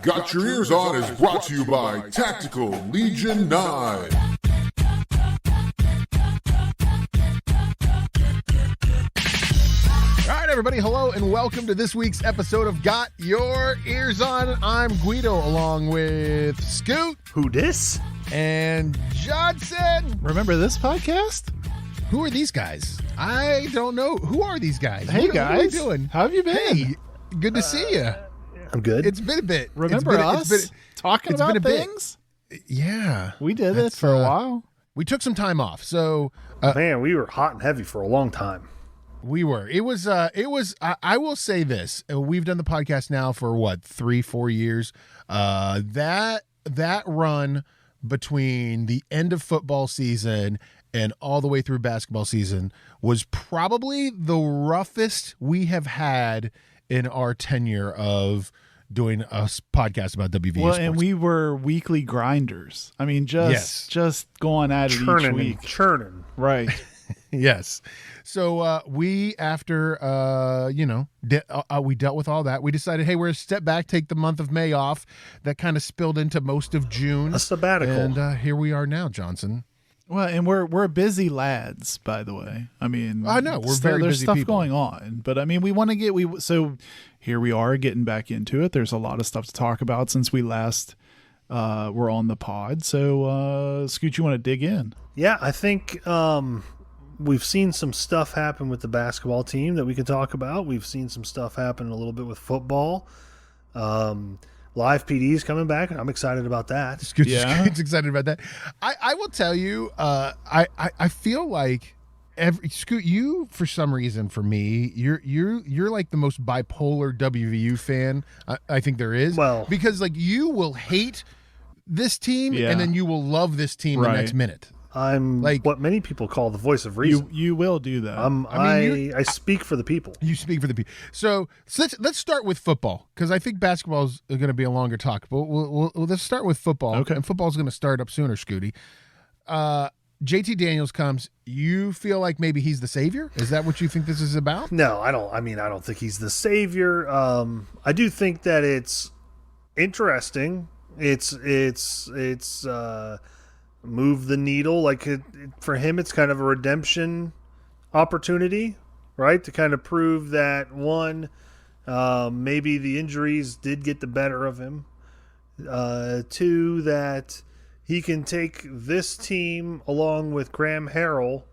Got Your Eers On is brought to you by Tactical Legion 9. All right, everybody, hello, and welcome to this week's episode of Got Your Eers On. I'm Guido, along with Scoot. Who dis? And Johnson. Remember this podcast? Who are these guys? I don't know. Who are these guys? Hey, what guys. are we doing? How have you been? Hey, good to see you. I'm good. It's been a bit. Remember us talking about things? Yeah. We did it for a while. We took some time off, so... Man, we were hot and heavy for a long time. We were. It was, I will say this. We've done the podcast now for, 3-4 years. That run between the end of football season and all the way through basketball season was probably the roughest we have had in our tenure of doing a podcast about WVU Well, sports. and we were weekly grinders. I mean, just going at it each week. Churning. Right. Yes. So we, after, we dealt with all that. We decided, hey, we're going to step back, take the month of May off. That kind of spilled into most of June. A sabbatical. And here we are now, Johnson. Well, and we're busy lads, by the way. I mean, I know we're very there's busy stuff people. going on, but I mean, we want to get so here we are getting back into it. There's a lot of stuff to talk about since we last were on the pod. So, Scoot, you want to dig in? Yeah, I think we've seen some stuff happen with the basketball team that we could talk about. We've seen some stuff happen a little bit with football. Live PD's coming back, and I'm excited about that. Scoot's excited about that. I will tell you, I feel like Scoot, you for some reason, for me, you're like the most bipolar WVU fan I think there is. Well, because like you will hate this team and then you will love this team the next minute. I'm like what many people call the voice of reason. You will do that. I speak for the people. You speak for the people. So let's start with football, because I think basketball is going to be a longer talk. But let's start with football. Okay. And football is going to start up sooner, Scooty. JT Daniels comes. You feel like maybe he's the savior? Is that what you think this is about? No, I don't. I mean, I don't think he's the savior. I do think that it's interesting. It's move the needle. Like for him, it's kind of a redemption opportunity, right? To kind of prove that one, maybe the injuries did get the better of him. Two, that he can take this team along with Graham Harrell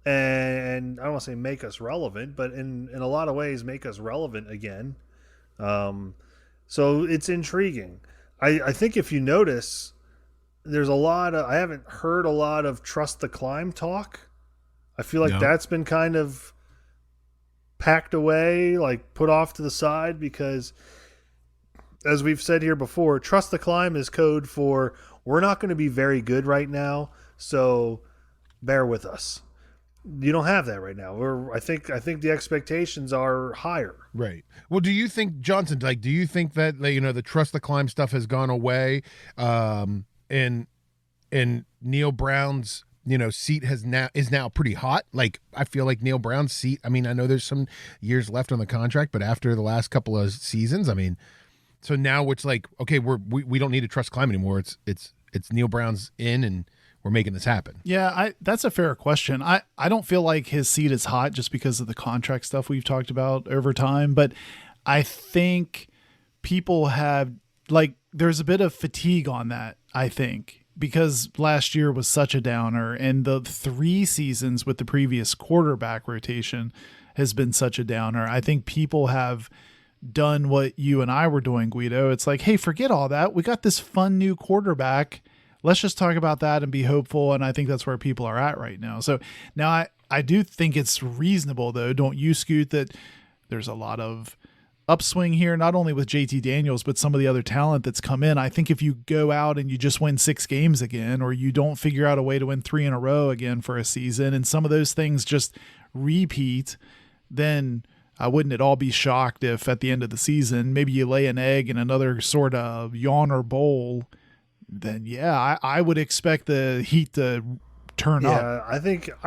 and I don't want to say make us relevant, but in a lot of ways make us relevant again. So it's intriguing. I think if you notice, there's a lot of, I haven't heard a lot of trust the climb talk. I feel like that's been kind of packed away, like put off to the side, because as we've said here before, trust the climb is code for we're not going to be very good right now, so bear with us. You don't have that right now. I think the expectations are higher. Right. Well, do you think, Johnson, do you think that the trust the climb stuff has gone away? And Neil Brown's seat is now pretty hot. Like, I feel like Neil Brown's seat, I mean, I know there's some years left on the contract, but after the last couple of seasons, I mean, so now it's like, okay, we don't need to trust climb anymore. It's Neil Brown's in and we're making this happen. Yeah, that's a fair question. I don't feel like his seat is hot just because of the contract stuff we've talked about over time, but I think people have, there's a bit of fatigue on that, I think, because last year was such a downer, and the 3 seasons with the previous quarterback rotation has been such a downer. I think people have done what you and I were doing, Guido. It's like, hey, forget all that. We got this fun new quarterback. Let's just talk about that and be hopeful. And I think that's where people are at right now. So now I do think it's reasonable, though. Don't you, Scoot, that there's a lot of upswing here, not only with JT Daniels, but some of the other talent that's come in. I think if you go out and you just win 6 games again, or you don't figure out a way to win 3 in a row again for a season, and some of those things just repeat, then I wouldn't at all be shocked if at the end of the season, maybe you lay an egg in another sort of yawner bowl. Then I would expect the heat to turn up. Yeah, I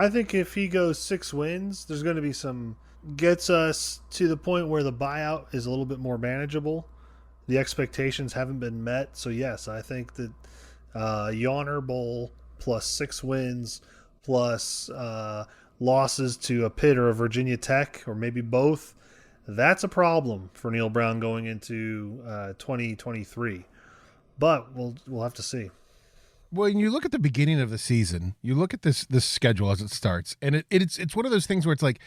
think if he goes 6 wins, there's going to be some, gets us to the point where the buyout is a little bit more manageable. the expectations haven't been met. So yes, I think that Yawner Bowl plus 6 wins plus losses to a Pitt or a Virginia Tech or maybe both, that's a problem for Neil Brown going into 2023. But we'll have to see. Well, when you look at the beginning of the season, you look at this schedule as it starts, and it's one of those things where it's like,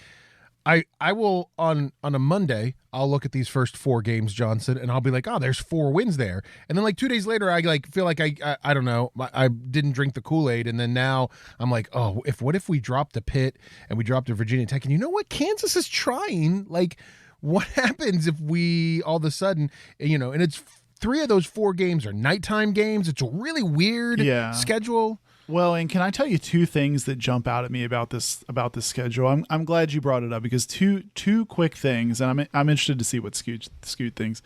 I will on a Monday, I'll look at these first 4 games, Johnson, and I'll be like, oh, there's 4 wins there, and then like 2 days later, I like feel like I don't know, I didn't drink the Kool-Aid, and then now I'm like, oh, what if we dropped the Pitt and we dropped to Virginia Tech, and you know what, Kansas is trying, like, what happens if we all of a sudden, and it's 3 of those 4 games are nighttime games. It's a really weird schedule. Well, and can I tell you 2 things that jump out at me about this schedule? I'm glad you brought it up because two quick things, and I'm interested to see what Scoot thinks.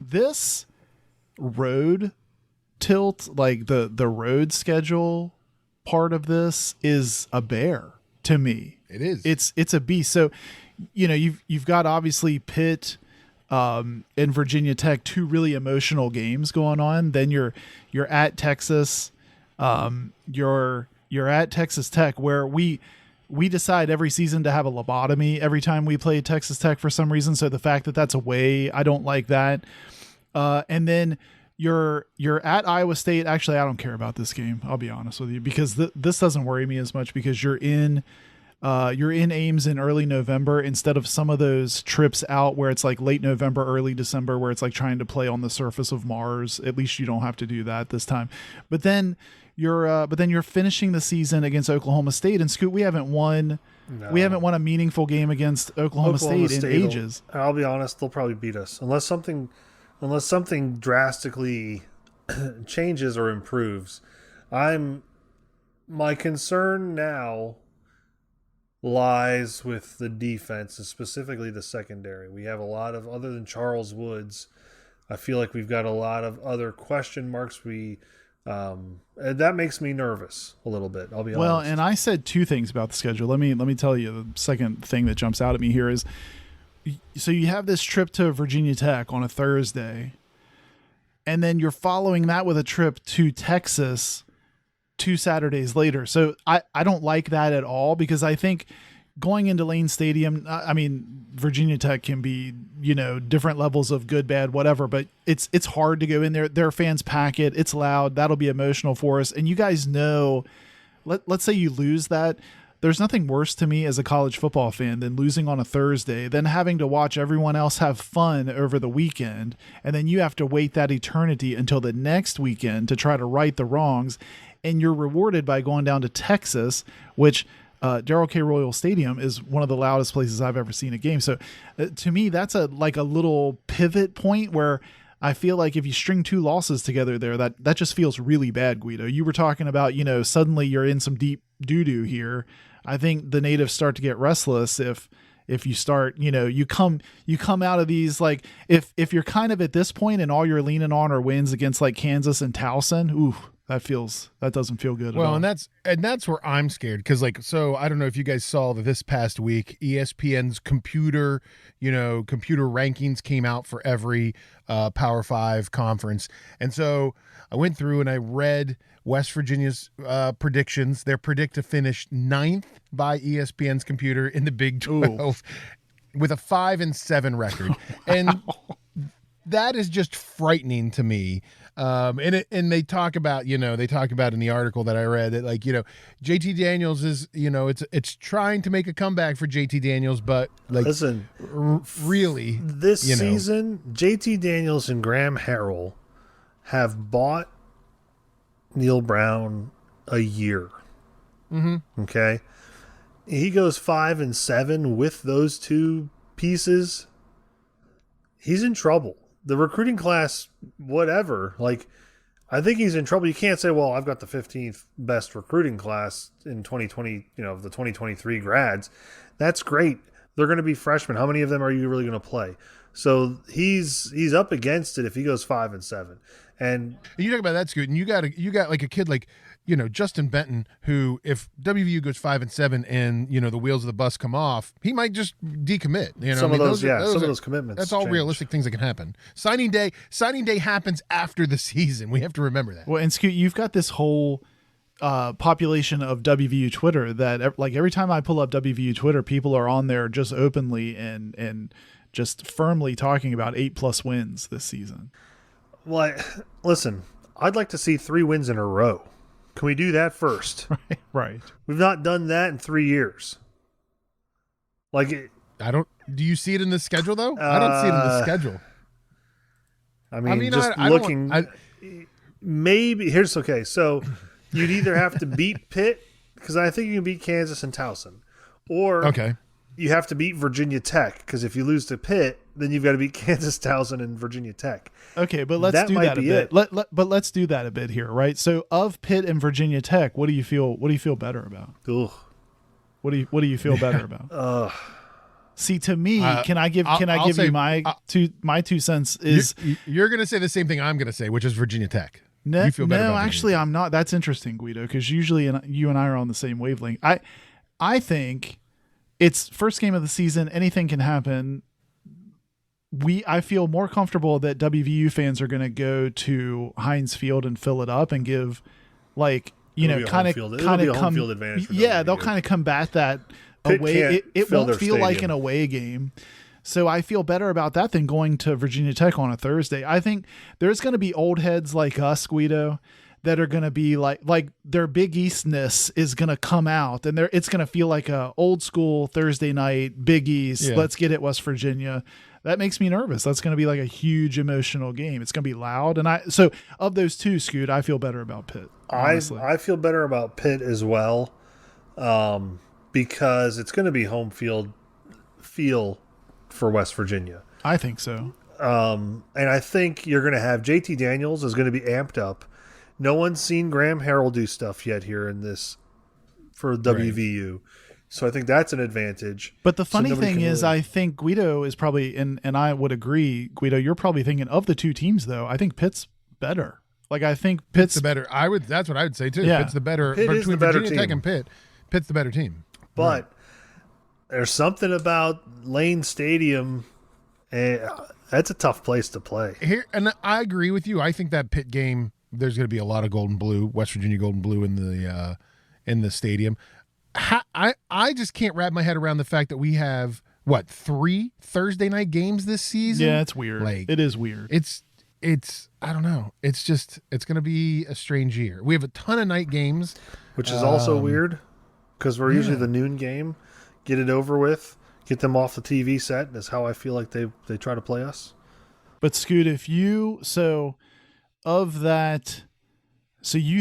This road tilt, like the road schedule part of this, is a bear to me. It is. It's a beast. So, you've got obviously Pitt and Virginia Tech, 2 really emotional games going on. Then you're at Texas. You're at Texas Tech, where we decide every season to have a lobotomy every time we play Texas Tech for some reason. So the fact that that's away, I don't like that. And then you're at Iowa State. Actually, I don't care about this game, I'll be honest with you, because this doesn't worry me as much because you're in Ames in early November instead of some of those trips out where it's like late November, early December, where it's like trying to play on the surface of Mars. At least you don't have to do that this time. But then you're finishing the season against Oklahoma State, and Scoot, we haven't won a meaningful game against Oklahoma State in ages. I'll be honest, they'll probably beat us unless something drastically changes or improves. My concern now lies with the defense, and specifically the secondary. We have a lot of, other than Charles Woods, I feel like we've got a lot of other question marks. And that makes me nervous a little bit, I'll be honest. Well, and I said 2 things about the schedule. Let me tell you the second thing that jumps out at me here is, so you have this trip to Virginia Tech on a Thursday, and then you're following that with a trip to Texas 2 Saturdays later. So I don't like that at all, because I think going into Lane Stadium, I mean, Virginia Tech can be, different levels of good, bad, whatever, but it's hard to go in there. Their fans pack it. It's loud. That'll be emotional for us. And you guys know, let's say you lose that. There's nothing worse to me as a college football fan than losing on a Thursday, then having to watch everyone else have fun over the weekend. And then you have to wait that eternity until the next weekend to try to right the wrongs. And you're rewarded by going down to Texas, which Darrell K. Royal Stadium is one of the loudest places I've ever seen a game. So to me, that's a little pivot point where I feel like if you string 2 losses together there, that just feels really bad, Guido. You were talking about, suddenly you're in some deep doo-doo here. I think the natives start to get restless if you start, you come out of these, like, if you're kind of at this point and all you're leaning on are wins against like Kansas and Towson, ooh, that doesn't feel good at all. Well, and that's where I'm scared, because so I don't know if you guys saw that this past week, ESPN's computer rankings came out for every Power 5 conference, and so I went through and I read West Virginia's predictions. They're predict to finish 9th by ESPN's computer in the Big 12 with a 5-7 record, and that is just frightening to me. And they talk about in the article that I read that, like, JT Daniels is, it's trying to make a comeback for JT Daniels, but like, listen, really this season, JT Daniels and Graham Harrell have bought Neil Brown a year. Mm-hmm. Okay. He goes 5-7 with those 2 pieces. He's in trouble. The recruiting class, whatever, like, I think he's in trouble. You can't say, well, I've got the 15th best recruiting class in 2020, the 2023 grads. That's great. They're going to be freshmen. How many of them are you really going to play? So he's up against it if he goes 5-7. And you talk about that, Scoot, and you got like a kid like, Justin Benton, who if WVU goes 5-7 and the wheels of the bus come off, he might just decommit. Some of those commitments. That's all change. Realistic things that can happen. Signing day happens after the season. We have to remember that. Well, and Scoot, you've got this whole population of WVU Twitter that like every time I pull up WVU Twitter, people are on there just openly and just firmly talking about 8+ wins this season. Well, listen, I'd like to see 3 wins in a row. Can we do that first? Right. We've not done that in 3 years. Do you see it in the schedule though? I don't see it in the schedule. Maybe okay. So you'd either have to beat Pitt, because I think you can beat Kansas and Towson, or you have to beat Virginia Tech, because if you lose to Pitt, then you've got to beat Kansas, Towson, and Virginia Tech. Okay, but let's do that a bit. But let's do that a bit here, right? So of Pitt and Virginia Tech, what do you feel better about? Ugh. What do you feel better about? See, to me, can I give you my 2 cents? Is you're going to say the same thing I'm going to say, which is Virginia Tech. You feel better no, about actually, I'm not. That's interesting, Guido, because usually you and I are on the same wavelength. I think it's first game of the season. Anything can happen. I feel more comfortable that WVU fans are going to go to Heinz Field and fill it up and give, kind of come field advantage. They'll kind of combat that away. It won't feel like an away game. So I feel better about that than going to Virginia Tech on a Thursday. I think there's going to be old heads like us, Guido, that are going to be like their Big Eastness is going to come out, and it's going to feel like a old school Thursday night Big East. Yeah. Let's get it, West Virginia. That makes me nervous. That's going to be like a huge emotional game. It's going to be loud. And so of those two, Scoot, I feel better about Pitt. Honestly. I feel better about Pitt as well, because it's going to be home field feel for West Virginia. I think so. And I think you're going to have JT Daniels is going to be amped up. No one's seen Graham Harrell do stuff yet here in this for WVU. Right. So I think that's an advantage. But the funny thing is, I think Guido is probably, and I would agree, Guido, you're probably thinking of the two teams, though. I think Pitt's better. Like, I think Pitt's the better. That's what I would say, too. Yeah. Pitt's the better. Pitt is the better Virginia team. Tech and Pitt, Pitt's the better team. But there's something about Lane Stadium. That's a tough place to play. Here, and I agree with you. I think that Pitt game, there's going to be a lot of gold and blue, West Virginia gold and blue in the stadium. I just can't wrap my head around the fact that we have 3 Thursday night games this season. Yeah, it's weird. It is weird. It's I don't know. It's going to be a strange year. We have a ton of night games, which is also weird because we're usually the noon game. Get it over with. Get them off the TV set. That's how I feel like they try to play us. But Scoot, you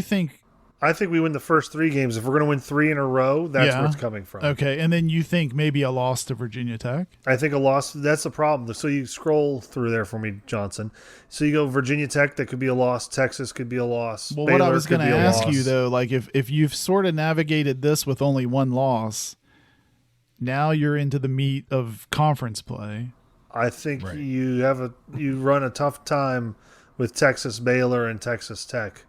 think? I think we win the first 3 games. If we're going to win 3 in a row, that's where it's coming from. Okay, and then you think maybe a loss to Virginia Tech? I think a loss, that's the problem. So you scroll through there for me, Johnson. So you go Virginia Tech, that could be a loss. Texas could be a loss. Well, Baylor what I was going to ask loss. you, though, like if you've sort of navigated this with only 1 loss, now you're into the meat of conference play. I think you run a tough time with Texas, Baylor, and Texas Tech.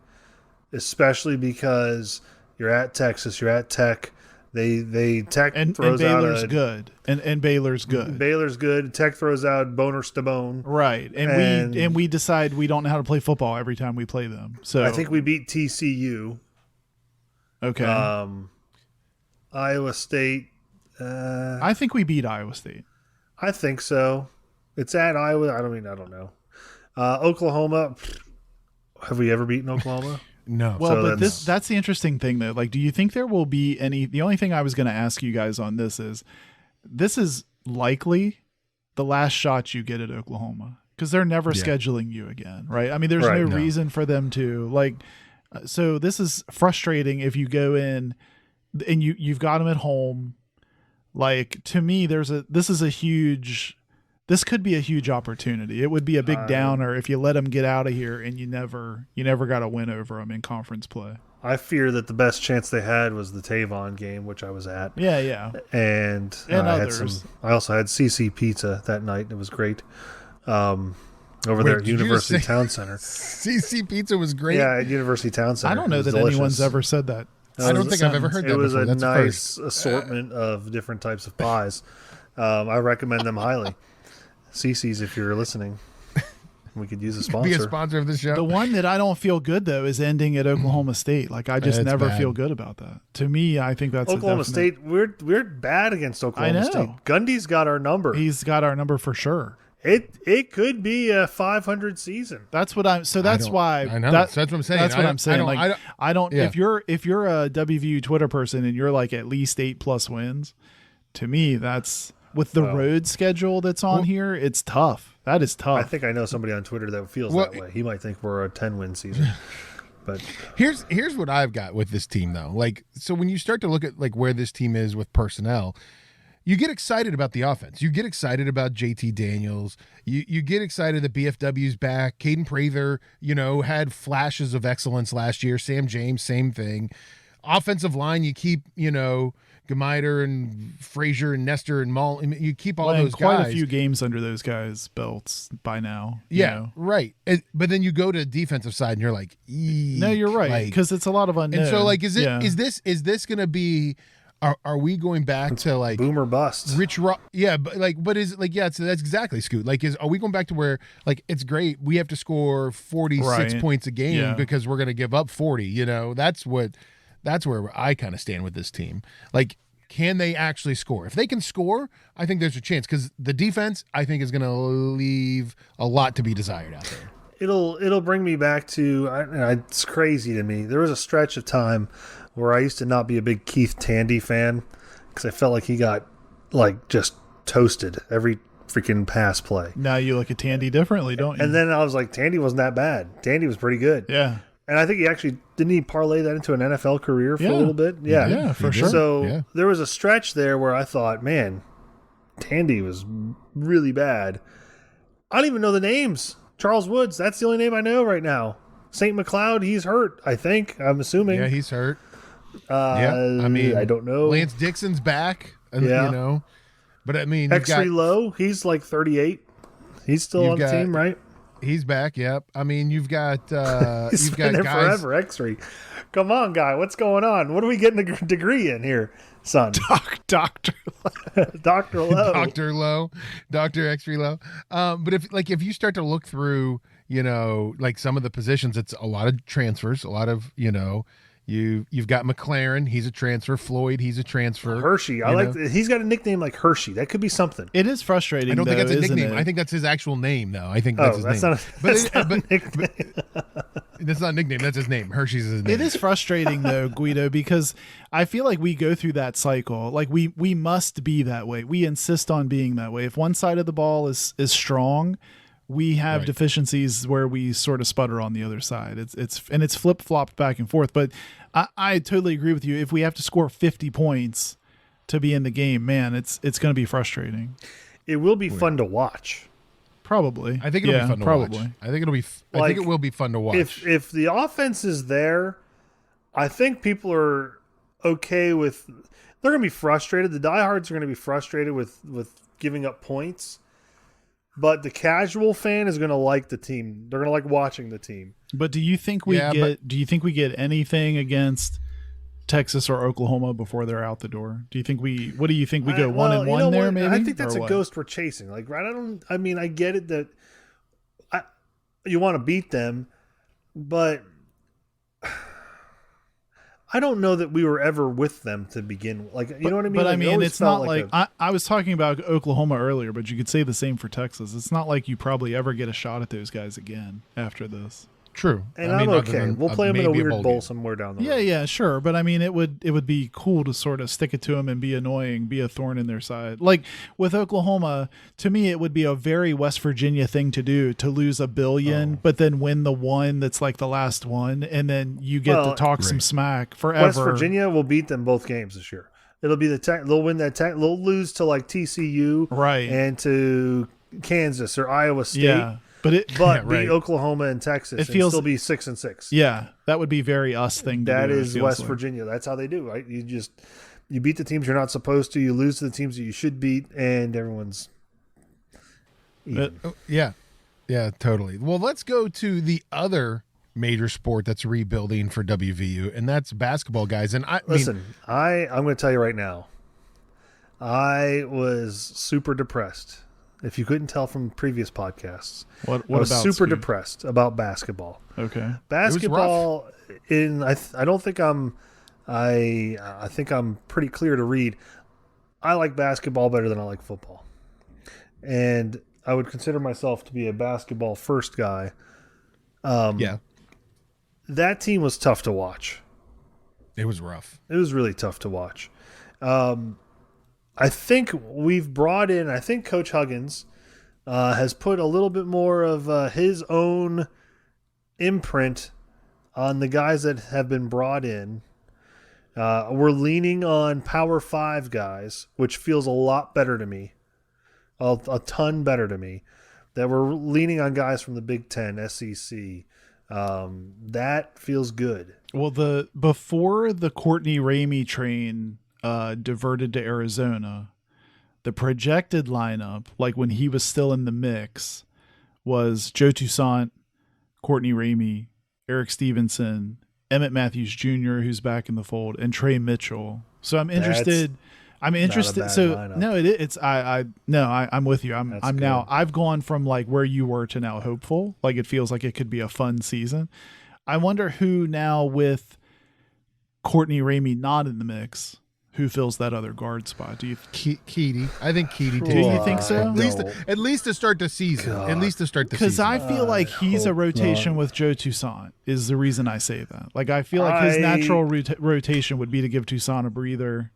Especially because you're at Texas, you're at Tech. Tech throws out Baylor's good, and Baylor's good. Baylor's good. Tech throws out boner to bone. Right, and we decide we don't know how to play football every time we play them. So I think we beat TCU. Okay. Iowa State. I think we beat Iowa State. I think so. It's at Iowa. I don't know. Oklahoma. Have we ever beaten Oklahoma? No. Well, so but that's the interesting thing, though. Like, do you think there will be any? The only thing I was going to ask you guys on this is likely the last shot you get at Oklahoma because they're never scheduling you again, right? I mean, there's no reason for them to so this is frustrating if you go in and you've got them at home. Like, to me, this could be a huge opportunity. It would be a big downer if you let them get out of here and you never got a win over them in conference play. I fear that the best chance they had was the Tavon game, which I was at. Yeah. And I others. I also had CC Pizza that night. It was great. Over there at did you just University say- Town Center. CC Pizza was great. Yeah, at University Town Center. I don't It know was that delicious. anyone's ever said that. I don't think I've ever heard that It was before. a That's the nice first. assortment of different types of pies. I recommend them highly. CC's, if you're listening, we could use a sponsor. Be a sponsor of the show. The one that I don't feel good though is ending at Oklahoma State. Like I just That's never bad. feel good about that. To me, I think that's Oklahoma a definite- State. We're bad against Oklahoma I know. State. Gundy's got our number. He's got our number for sure. It could be a 500 season. That's what I'm. So that's why. I know. That, So that's what I'm saying. That's what I'm saying. I don't. Yeah. If you're a WVU Twitter person and you're like at least 8+ wins, to me that's with the road schedule that's on here. It's tough. That is tough. I think I know somebody on Twitter that feels Well, that way. He might think we're a 10-win season. But Here's what I've got with this team though. Like, so when you start to look at like where this team is with personnel, you get excited about the offense. You get excited about JT Daniels. You get excited that BFW's back. Caden Prather, had flashes of excellence last year. Sam James, same thing. Offensive line, you keep, Gemiter and Frazier and Nestor and Mull. You keep all Playing those quite guys. a few games under those guys' belts by now. Yeah, right. But then you go to the defensive side and you're like, No, you're right, because it's a lot of unknown. and so like, is Yeah. this going to be? Are we going back to like boomer bust. Rich Rock? Yeah, but is it like so that's exactly Scoot. Like, are we going back to where like it's great? We have to score 46 Right. points a game Yeah. because we're going to give up 40. That's where I kind of stand with this team. Like, can they actually score? If they can score, I think there's a chance because the defense I think is going to leave a lot to be desired out there. It'll bring me back to it's crazy to me. There was a stretch of time where I used to not be a big Keith Tandy fan because I felt like he got like just toasted every freaking pass play. Now you look at Tandy differently, don't you? And then I was like, Tandy wasn't that bad. Tandy was pretty good. yeah. And I think didn't he parlay that into an NFL career for a little bit? Yeah. Yeah, for sure. So there was a stretch there where I thought, man, Tandy was really bad. I don't even know the names. Charles Woods, that's the only name I know right now. St. McLeod, he's hurt, I think. I'm assuming. Yeah, he's hurt. I don't know. Lance Dixon's back. Yeah. But I mean, X3 Low, he's like 38. He's still You've on the got- team, right? he's back. Yep. I mean, you've got He's you've been got there guys. forever. X3. Come on, guy. What's going on? What are we getting a degree in here, son? Doctor. Dr. Lowe. Dr. Lowe, Dr. X3 Lowe. But if you start to look through, like some of the positions, it's a lot of transfers, a lot of, you've got McLaren, he's a transfer. Floyd, he's a transfer. Hershey. He's got a nickname like Hershey. That could be something. It is frustrating. I don't think though, that's a isn't nickname. it? I think that's his actual name, though. I think that's his name. That's not a nickname. That's not a nickname. That's his name. Hershey's his name. It is frustrating though, Guido, because I feel like we go through that cycle. Like we must be that way. We insist on being that way. If one side of the ball is strong, we have Right. deficiencies where we sort of sputter on the other side. It's flip flopped back and forth. But I totally agree with you. If we have to score 50 points to be in the game, man, it's going to be frustrating. It will be fun to watch. Probably. I think it'll be fun to probably. watch. I think it'll be. I Like, think it will be fun to watch. If the offense is there, I think people are okay with. They're going to be frustrated. The diehards are going to be frustrated with giving up points, but the casual fan is going to like the team. They're going to like watching the team. But do you think we get anything against Texas or Oklahoma before they're out the door? Do you think what do you think we go 1-1 there? What? Maybe I think that's Or a what? ghost we're chasing. Like, right? I mean, I get it that you want to beat them, but I don't know that we were ever with them to begin with. Like, you know what I mean? But I Like, it mean, always it's felt not like I was talking about Oklahoma earlier, but you could say the same for Texas. It's not like you probably ever get a shot at those guys again after this. True. and I mean, I'm other okay. than, We'll play them in a maybe weird bowl bowl game. somewhere down the Yeah, road. yeah, sure. But I mean, it would be cool to sort of stick it to them and be annoying, be a thorn in their side. Like with Oklahoma, to me, it would be a very West Virginia thing to do, to lose $1 billion, but then win the one that's like the last one, and then you get to talk some smack forever. West Virginia will beat them both games this year. It'll be they'll win that they'll lose to like TCU Right. and to Kansas or Iowa State. Yeah. but right. beat Oklahoma and Texas and still be 6-6. Yeah, that would be very us thing to do. That is West Virginia. That's how they do, right? You beat the teams you're not supposed to, you lose to the teams that you should beat, and everyone's even. Yeah, totally. Well, let's go to the other major sport that's rebuilding for WVU, and that's basketball, guys. And I'm going to tell you right now, I was super depressed. If you couldn't tell from previous podcasts, what I was about super Scoot? depressed about basketball. Okay, basketball. I don't think I'm. I think I'm pretty clear to read. I like basketball better than I like football, and I would consider myself to be a basketball first guy. That team was tough to watch. It was rough. It was really tough to watch. I think we've brought in, I think Coach Huggins has put a little bit more of his own imprint on the guys that have been brought in. We're leaning on Power 5 guys, which feels a lot better to me, a ton better to me. That we're leaning on guys from the Big Ten, SEC. That feels good. Well, before the Courtney Ramey train diverted to Arizona, the projected lineup, like when he was still in the mix, was Joe Toussaint, Courtney Ramey, Eric Stevenson, Emmett Matthews Jr., who's back in the fold, and Trey Mitchell. So I'm interested. I'm interested. So lineup. No, I'm with you. I'm good. now. I've gone from like where you were to now hopeful. Like it feels like it could be a fun season. I wonder who now with Courtney Ramey not in the mix, who fills that other guard spot? Do you? Keedy. I think Keedy. Do you think so? At least to start the season. God. At least to start the season. Because I feel like he's a rotation with Joe Toussaint is the reason I say that. Like I feel like his natural rotation would be to give Toussaint a breather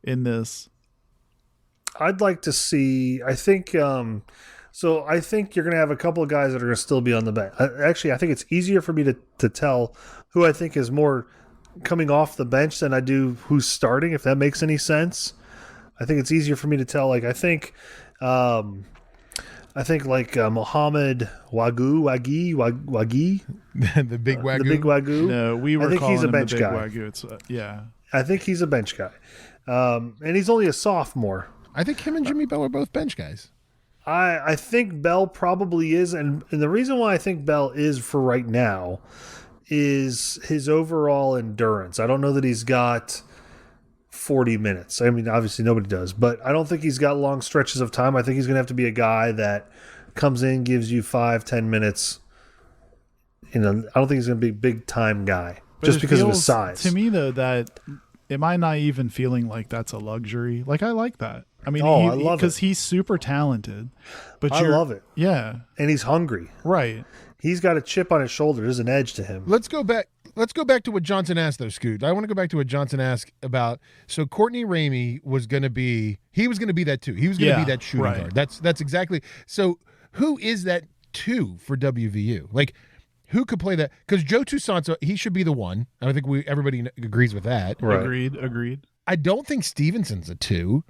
in this. I'd like to see. I think. So I think you're going to have a couple of guys that are going to still be on the bench. Actually, I think it's easier for me to tell who I think is more coming off the bench than I do who's starting, if that makes any sense. I think it's easier for me to tell. Like I think like Mohammed Wagi, the big Wagyu. The big Wagyu. No, we were. I think calling he's a him bench the big guy. Wagyu. It's, yeah. I think he's a bench guy, and he's only a sophomore. I think him and Jimmy Bell are both bench guys. I think Bell probably is, and the reason why I think Bell is for right now is his overall endurance. I don't know that he's got 40 minutes. I mean, obviously nobody does, but I don't think he's got long stretches of time. I think he's going to have to be a guy that comes in, gives you 5-10 minutes. I don't think he's going to be a big time guy just because of his size. To me, though, that am I naive in feeling like that's a luxury? Like I like that. I mean, I love it because he's super talented. But I love it. Yeah, and he's hungry. right. He's got a chip on his shoulder. There's an edge to him. Let's go back to what Johnson asked, though, Scoot. I want to go back to what Johnson asked about. So Courtney Ramey was going to be that too. He was going to be that shooting guard. That's exactly. So who is that two for WVU? Like, who could play that? Because Joe Toussaint, he should be the one. I think everybody agrees with that. Right. Agreed. I don't think Stevenson's a two.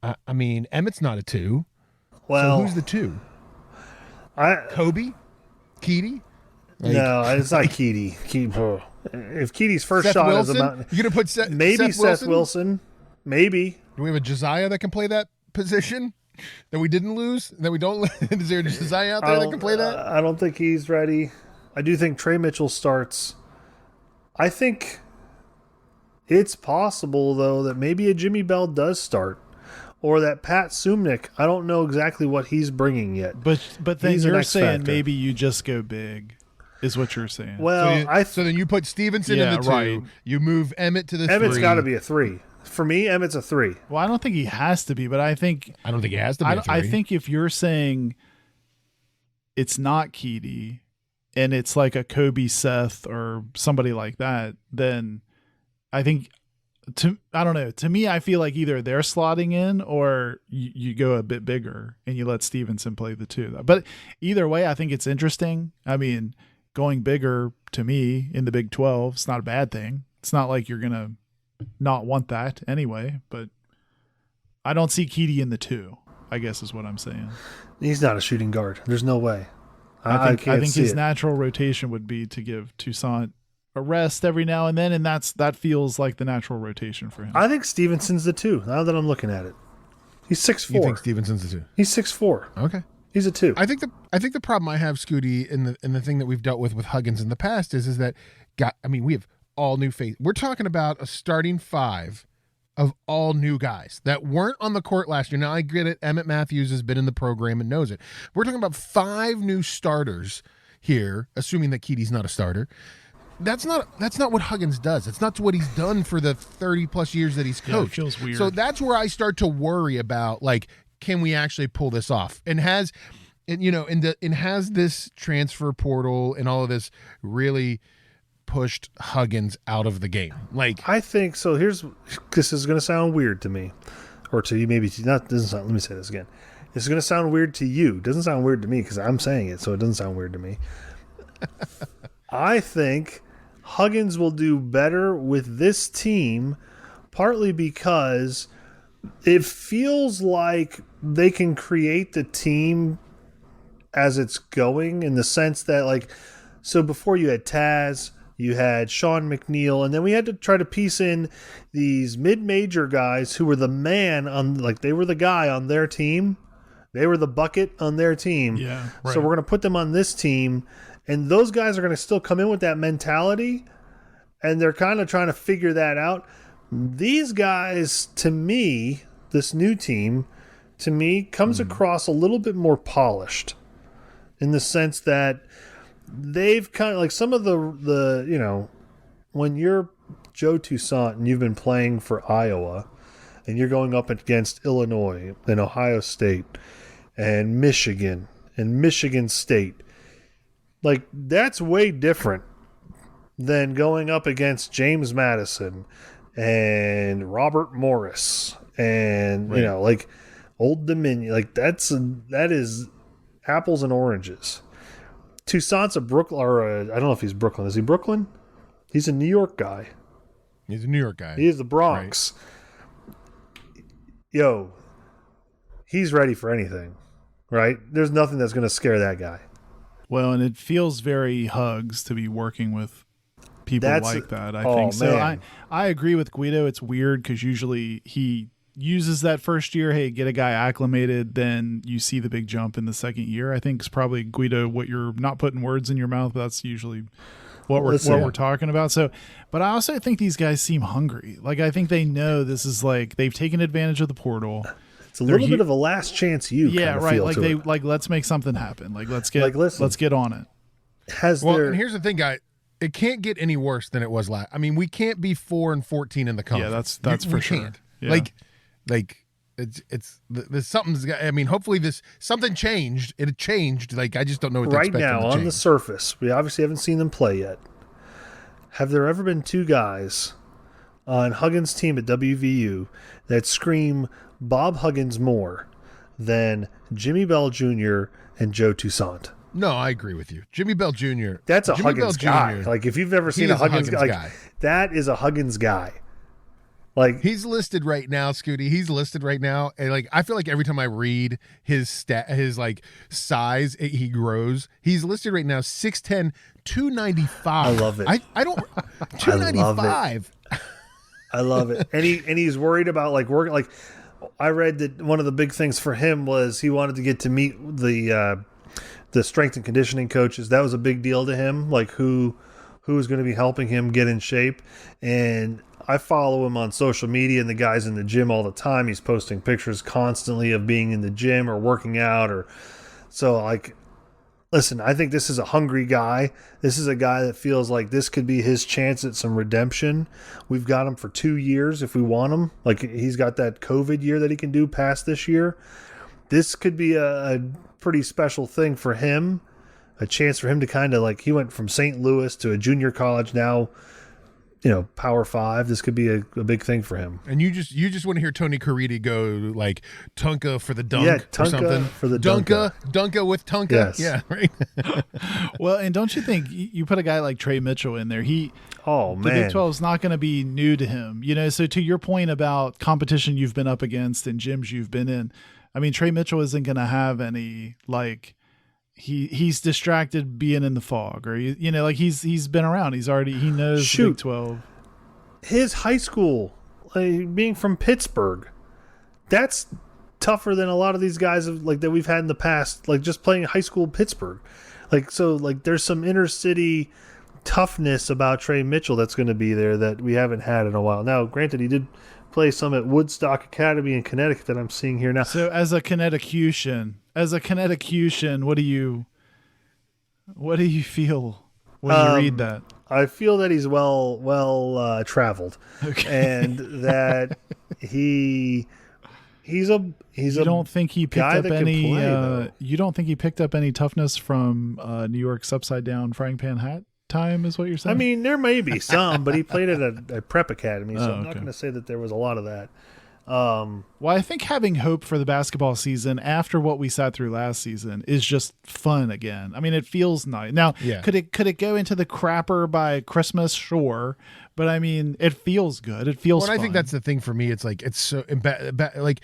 I mean, Emmett's not a two. Well, so who's the two? Kobe? Keedy? No, it's not Keedy. If Keedy's first Seth shot Wilson? is a mountain, You're going to put maybe Seth Wilson. Maybe. Do we have a Josiah that can play that position that we didn't lose? That we don't? Is there a Josiah out there that can play that? I don't think he's ready. I do think Trey Mitchell starts. I think it's possible, though, that maybe a Jimmy Bell does start. Or that Pat Sumnick, I don't know exactly what he's bringing yet. But then He's an you're X saying factor. maybe you just go big, is what you're saying. Well, So then you put Stevenson in the two. right. You move Emmett to the Emmett's three. got to be a 3. For me, Emmett's a 3. Well, I don't think he has to be, but I think I don't think he has to be a three. I think if you're saying it's not Keedy and it's like a Kobe Seth or somebody like that, then I think I don't know. To me, I feel like either they're slotting in or you go a bit bigger and you let Stevenson play the two. But either way, I think it's interesting. I mean, going bigger to me in the Big 12 is not a bad thing. It's not like you're going to not want that anyway, but I don't see Keedy in the two, I guess is what I'm saying. He's not a shooting guard. There's no way. I think his it. natural rotation would be to give Toussaint a rest every now and then, and that feels like the natural rotation for him. I think Stevenson's the 2. Now that I'm looking at it, he's 6'4". You think Stevenson's the 2? He's 6'4". Okay. He's a 2. I think the problem I have, Scooty, in the thing that we've dealt with Huggins in the past is that we have all new face. We're talking about a starting 5 of all new guys that weren't on the court last year. Now I get it. Emmett Matthews has been in the program and knows it. We're talking about 5 new starters here, assuming that Keaty's not a starter. That's not what Huggins does. It's not what he's done for the 30 plus years that he's coached. Yeah, it feels weird. So that's where I start to worry about, like, can we actually pull this off? And has this transfer portal and all of this really pushed Huggins out of the game? Like, I think so. This is going to sound weird to me, or to you, maybe not. Doesn't sound. Let me say this again. This is going to sound weird to you. It doesn't sound weird to me because I'm saying it, so it doesn't sound weird to me. I think Huggins will do better with this team, partly because it feels like they can create the team as it's going, in the sense that, like, so before you had Taz, you had Sean McNeil, and then we had to try to piece in these mid-major guys who were the man on, like, they were the guy on their team. They were the bucket on their team. Yeah, right. So we're going to put them on this team, and those guys are going to still come in with that mentality, and they're kind of trying to figure that out. These guys, to me, this new team, to me, comes across a little bit more polished, in the sense that they've kind of, like, some of the you know, when you're Joe Toussaint and you've been playing for Iowa and you're going up against Illinois and Ohio State and Michigan State, like, that's way different than going up against James Madison and Robert Morris and, right, you know, like, Old Dominion. Like, that is apples and oranges. Toussaint's a Brooklyn, or I don't know if he's Brooklyn. Is he Brooklyn? He's a New York guy. he's a New York guy. He is the Bronx. Right. Yo, he's ready for anything, right? There's nothing that's going to scare that guy. Well, and it feels very Hugs to be working with people like that. I think so. Man. I agree with Guido. It's weird because usually he uses that first year, hey, get a guy acclimated, then you see the big jump in the second year. I think it's probably, Guido, what you're not putting words in your mouth, but that's usually what we're talking about. So, but I also think these guys seem hungry. Like, I think they know this is, like, they've taken advantage of the portal. It's a little bit of a last chance kind of right. feel Like, to they it. like, let's make something happen. Like, let's get on it. And here's the thing, guy. It can't get any worse than it was last. I mean, we can't be 4-14 in the conference. Yeah, that's for sure. Can't. Yeah. Like there's something's. I mean, hopefully something changed. It changed. Like, I just don't know what to right expect now on the surface. We obviously haven't seen them play yet. Have there ever been 2 guys on Huggins' team at WVU that scream Bob Huggins more than Jimmy Bell Jr. and Joe Toussaint? No, I agree with you. Jimmy Bell Jr. That's a Jimmy Huggins Bell guy. Jr., Like, if you've ever seen a Huggins guy, like, that is a Huggins guy. Like, he's listed right now, Scooty. He's listed right now, and, like, I feel like every time I read his like size, he grows. He's listed right now 6'10", 295. I love it. I don't 295. I love it. And he's worried about, like, working. Like, I read that one of the big things for him was he wanted to get to meet the strength and conditioning coaches. That was a big deal to him. Like, who is going to be helping him get in shape. And I follow him on social media, and the guy's in the gym all the time. He's posting pictures constantly of being in the gym or working out, or so, like, listen, I think this is a hungry guy. This is a guy that feels like this could be his chance at some redemption. We've got him for 2 years if we want him. Like, he's got that COVID year that he can do past this year. This could be a pretty special thing for him, a chance for him to kind of, like, he went from St. Louis to a junior college, now, you know, Power 5. This could be a big thing for him. And you just want to hear Tony Caridi go, like, Tunka for the dunk, Tunka or something for the Dunka with Tunka. Yes. Yeah, right. Well, and don't you think you put a guy like Trey Mitchell in there? The man, Big 12 is not going to be new to him, you know. So to your point about competition you've been up against and gyms you've been in, I mean, Trey Mitchell isn't going to have any, like, he's distracted being in the fog, or like he's been around. He knows the Big 12. His high school, being from Pittsburgh, that's tougher than a lot of these guys that we've had in the past. Like just playing high school Pittsburgh, there's some inner city toughness about Trey Mitchell that's going to be there that we haven't had in a while. Now, granted, he did play some at Woodstock Academy in Connecticut that I'm seeing here now. So as a Connecticutian, what do you feel when you read that? I feel that he's well traveled, and that he's a you don't think he picked guy up that can any play, you don't think he picked up any toughness from New York's upside down frying pan hat time, is what you're saying? I mean, there may be some, but he played at a prep academy, so I'm not okay. going to say that there was a lot of that. Well, I think having hope for the basketball season after what we sat through last season is just fun again. I mean, it feels nice. Now, could it go into the crapper by Christmas? Sure, but I mean, it feels good. It feels fun. I think that's the thing for me. It's like it's so like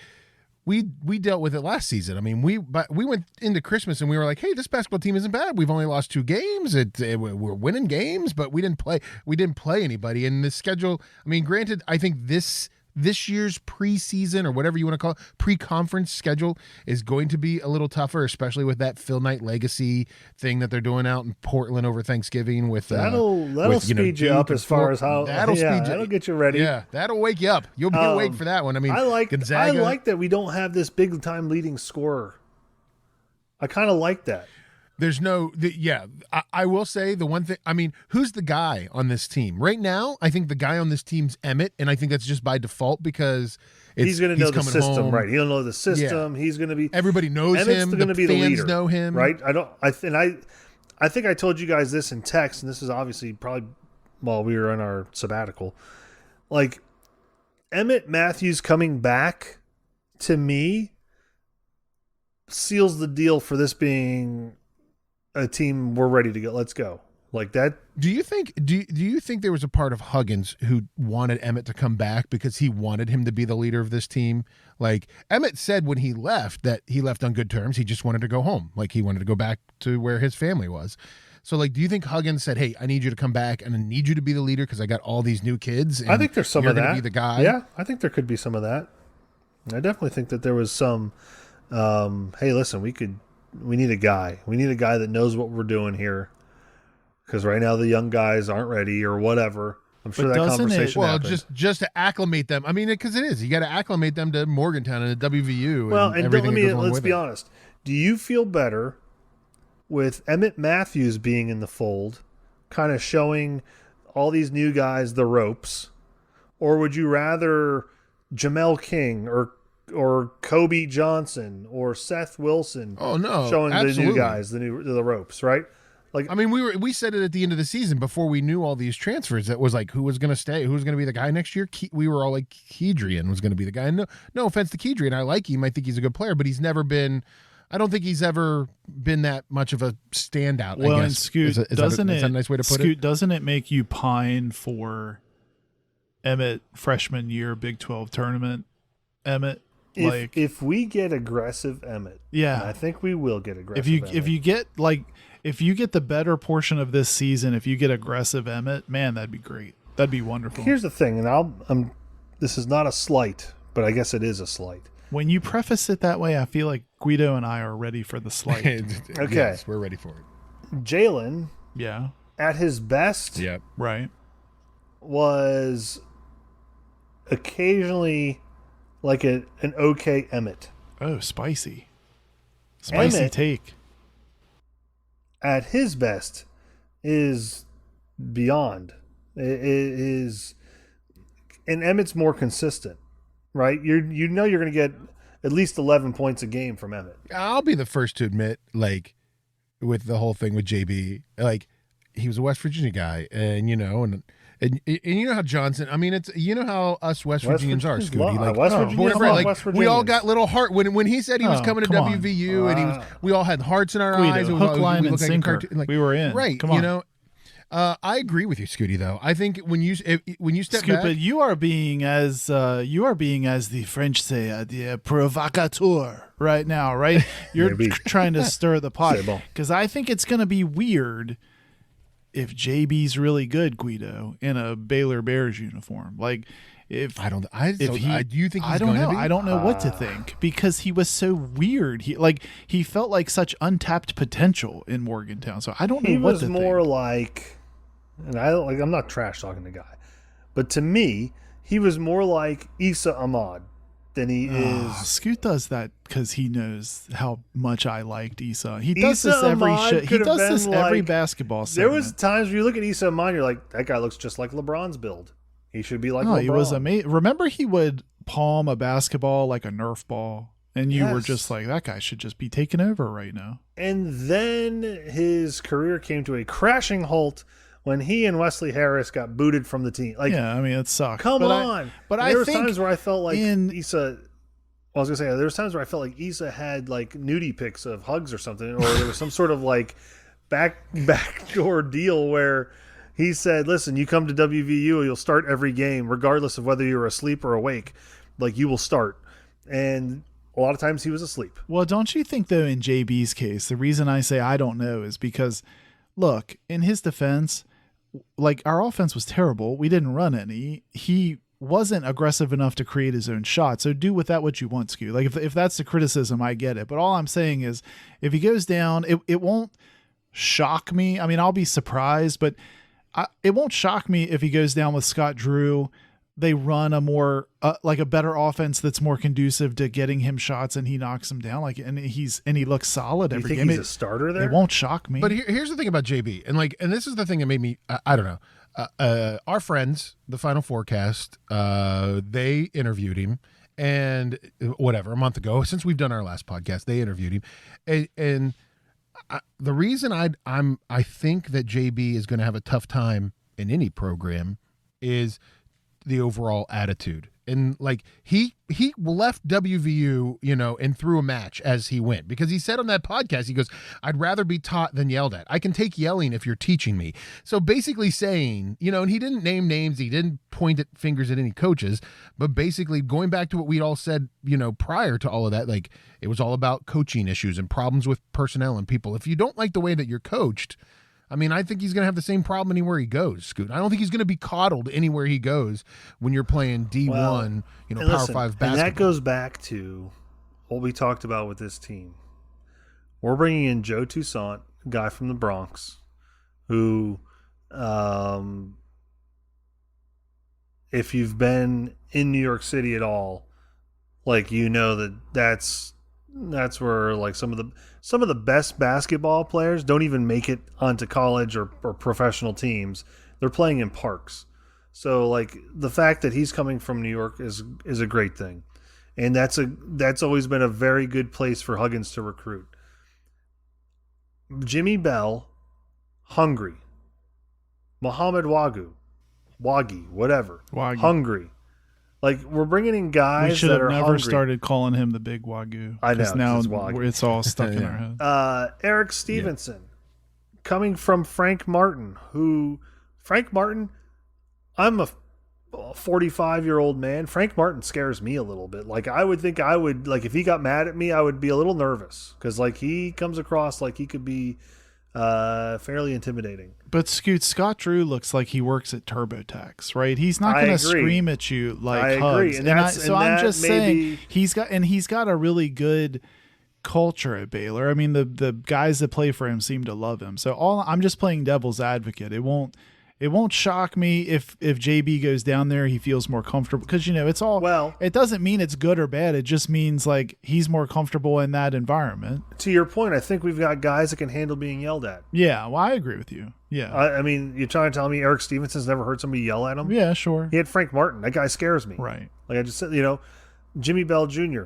we dealt with it last season. I mean, we went into Christmas and we were like, hey, this basketball team isn't bad. We've only lost 2 games. We're winning games, but we didn't play anybody. And the schedule, I mean, granted, I think this year's preseason, or whatever you want to call it, pre-conference schedule is going to be a little tougher, especially with that Phil Knight legacy thing that they're doing out in Portland over Thanksgiving. With that'll speed you up as far as how that'll get you ready. Yeah, that'll wake you up. You'll be awake for that one. I mean, I like Gonzaga. that we don't have this big time leading scorer. I kind of like that. There's I will say the one thing, I mean, who's the guy on this team? Right now, I think the guy on this team's Emmett, and I think that's just by default because he's going to know the system, home. right? He'll know the system. Yeah. He's going to be... Everybody knows Emmett's him. going to be the fans leader, know him. Right? I think I told you guys this in text, and this is obviously probably while we were on our sabbatical. Like, Emmett Matthews coming back, to me, seals the deal for this being... a team, we're ready to go. Let's go. Like that. Do you think there was a part of Huggins who wanted Emmett to come back because he wanted him to be the leader of this team? Like Emmett said when he left that he left on good terms. He just wanted to go home. Like he wanted to go back to where his family was. So like, do you think Huggins said, hey, I need you to come back and I need you to be the leader because I got all these new kids? And I think there's some of that. You're going to be the guy. Yeah, I think there could be some of that. I definitely think that there was some, hey, listen, we need a guy. We need a guy that knows what we're doing here. Because right now the young guys aren't ready or whatever. I'm sure that conversation happened. Just to acclimate them. I mean, because it is. You got to acclimate them to Morgantown and the WVU. Well, and let's be honest. Do you feel better with Emmett Matthews being in the fold, kind of showing all these new guys the ropes, or would you rather Jamel King or Kobe Johnson or Seth Wilson showing the new guys the ropes, right? Like, I mean, we said it at the end of the season before we knew all these transfers. That was like, who was going to stay? Who was going to be the guy next year? We were all like, Kedrian was going to be the guy. No offense to Kedrian. I like him. I think he's a good player, but he's never been. I don't think he's ever been that much of a standout. Well, I guess. And Scoot, is that a nice way to put it? Doesn't it make you pine for Emmett freshman year Big 12 tournament? Emmett. If we get aggressive Emmett, yeah, I think we will get aggressive. If you get the better portion of this season, if you get aggressive Emmett, man, that'd be great. That'd be wonderful. Here's the thing, and this is not a slight, but I guess it is a slight. When you preface it that way, I feel like Guido and I are ready for the slight. Okay, yes, we're ready for it. Jalen, yeah, at his best, right, was occasionally like an okay Emmett. Oh, spicy Emmett, take. At his best is beyond. It is, and Emmett's more consistent, right? You're going to get at least 11 points a game from Emmett. I'll be the first to admit, like, with the whole thing with JB, like, he was a West Virginia guy, and you know how Johnson. I mean, it's how us West Virginians are, Scooty. Like, West Virginians, we all got little heart when he said he was coming to WVU, and we all had hearts in our eyes. Hook, line, and sinker. We were in. Right. Come on. I agree with you, Scooty. Though I think when you step Scoot, back, but you are being as the French say, the provocateur right now, right? You're Maybe. trying to stir the pot C'est bon. because I think it's going to be weird if JB's really good, Guido, in a Baylor Bears uniform. Like if do you think he's I don't going know. to be? I don't know what to think because he was so weird. He felt like such untapped potential in Morgantown. So I don't know He what was to more think. like, and I'm not trash talking the guy, but to me, he was more like Issa Ahmad than he is. Scoot does that because he knows how much I liked Issa. He does Issa this every Ahmad shit. He could have does this been every like- basketball There segment. was times where you look at Issa Ahmad, you're like, that guy looks just like LeBron's build. He should be like Oh, LeBron. he was amazing. Remember, he would palm a basketball like a Nerf ball, and you were Yes. just like, that guy should just be taken over right now. And then his career came to a crashing halt when he and Wesley Harris got booted from the team. Like, Yeah, I mean, it sucked. come But on. but And I there was think times where I felt like in- Issa. I was gonna say there was times where I felt like Issa had like nudie pics of hugs or something, or there was some sort of like backdoor deal where he said, "Listen, you come to WVU, you'll start every game, regardless of whether you're asleep or awake. Like you will start." And a lot of times he was asleep. Well, don't you think, though, in JB's case, the reason I say I don't know is because, look, in his defense, like our offense was terrible. We didn't run any. He wasn't aggressive enough to create his own shot. So do with that what you want, Scoot. Like if that's the criticism, I get it. But all I'm saying is if he goes down, it won't shock me. I mean, I'll be surprised, but it won't shock me if he goes down with Scott Drew. They run a more like a better offense that's more conducive to getting him shots, and he knocks him down. Like, and he looks solid Do you every think game. he's a starter there? It won't shock me. But here's the thing about JB, and this is the thing that made me I don't know. Our friends, the Final Forecast, they interviewed him, and whatever a month ago, since we've done our last podcast, they interviewed him, and the reason I think that JB is going to have a tough time in any program is the overall attitude. And like he left WVU, and threw a match as he went, because he said on that podcast, he goes, "I'd rather be taught than yelled at. I can take yelling if you're teaching me." So basically saying, and he didn't name names, he didn't point at fingers at any coaches, but basically going back to what we all said, prior to all of that, like it was all about coaching issues and problems with personnel and people. If you don't like the way that you're coached, I mean, I think he's going to have the same problem anywhere he goes, Scoot. I don't think he's going to be coddled anywhere he goes when you're playing D1, And Power listen, 5 basketball. And that goes back to what we talked about with this team. We're bringing in Joe Toussaint, a guy from the Bronx, who, if you've been in New York City at all, like that's where like some of the best basketball players don't even make it onto college or professional teams. They're playing in parks. So like the fact that he's coming from New York is a great thing. And that's always been a very good place for Huggins to recruit. Jimmy Bell, hungry. Muhammad Wagi, whatever. Wagi. Hungry. Like we're bringing in guys We should that have are never hungry. started calling him the Big Wagyu. I know, 'cause now it's Wagyu. it's all stuck in our head. Eric Stevenson, coming from Frank Martin, I'm a 45-year-old man. Frank Martin scares me a little bit. Like I would think if he got mad at me, I would be a little nervous because like he comes across like he could be fairly intimidating. But Scott Drew looks like he works at TurboTax, right? He's not going to scream at you like I hugs. agree. I'm just maybe- saying he's got a really good culture at Baylor. I mean, the guys that play for him seem to love him. So I'm just playing devil's advocate. It won't shock me if JB goes down there, he feels more comfortable, because it's all, Well, it doesn't mean it's good or bad. It just means like he's more comfortable in that environment. to your point, I think we've got guys that can handle being yelled at. Yeah, well, I agree with you. Yeah. I mean, you're trying to tell me Eric Stevenson's never heard somebody yell at him? Yeah, sure. He had Frank Martin. That guy scares me. Right. Like I just said, Jimmy Bell Jr.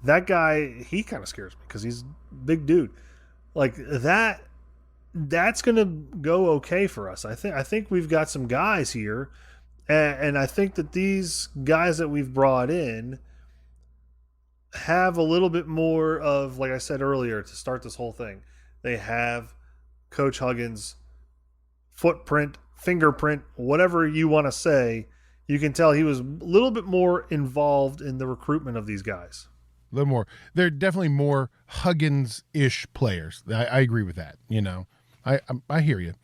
That guy, he kind of scares me because he's a big dude. Like that's going to go okay for us. I think we've got some guys here, and I think that these guys that we've brought in have a little bit more of, like I said earlier, to start this whole thing. They have Coach Huggins' footprint, fingerprint, whatever you want to say, you can tell he was a little bit more involved in the recruitment of these guys. A little more. They're definitely more Huggins-ish players. I agree with that. I hear you.